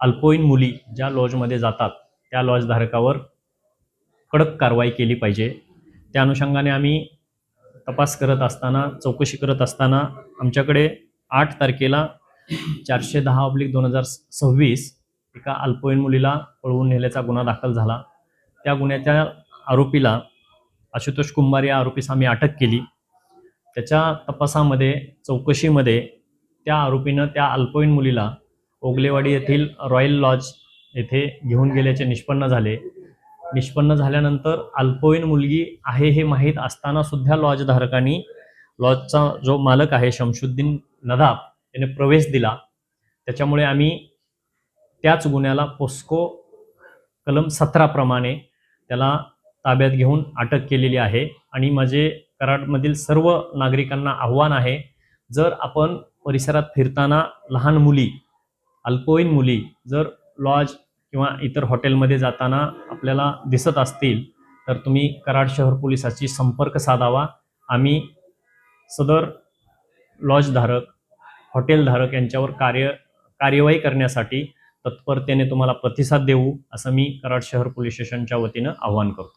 अल्पवयीन मुली ज्या लॉजमध्ये जातात त्या लॉजधारकावर कडक कारवाई केली पाहिजे। त्या अनुषंगाने आम्ही तपास करत असताना, चौकशी करत असताना आमच्याकडे 8 तारखेला 410/2026 एका अल्पवयीन मुलीला पळवून नेल्याचा गुन्हा दाखल झाला। त्या गुन्ह्याच्या आरोपीला आशुतोष कुंभार या आरोपीस आम्ही अटक केली। त्याच्या तपासामध्ये, चौकशीमध्ये त्या आरोपीनं त्या अल्पवयीन मुलीला ओगलेवाडी येथील रॉयल लॉज येथे घेऊन गेल्याचे निष्पन्न झाले। निष्पन्न झाल्यानंतर अल्पवयीन मुलगी आहे हे माहीत असताना सुद्धा लॉजधारकांनी, लॉजचा जो मालक आहे शमशुद्दीन नदाब याने प्रवेश दिला। त्याच्यामुळे आम्ही त्याच गुन्ह्याला पोस्को कलम 17 प्रमाणे त्याला ताब्यात घेऊन अटक केलेली आहे। आणि माझे कराडमधील सर्व नागरिकांना आव्हान आहे, जर आपण परिसरात फिरताना लहान मुली, अल्पवयीन मुली जर लॉज किंवा इतर हॉटेलमध्ये जाताना आपल्याला दिसत असतील तर तुम्ही कराड शहर पोलिसाशी संपर्क साधावा। आम्ही सदर लॉजधारक, हॉटेलधारक यांच्यावर कार्यवाही करण्यासाठी तत्परतेने तुम्हाला प्रतिसाद देऊ, असं मी कराड शहर पोलीस स्टेशनच्या वतीनं आवाहन करतो।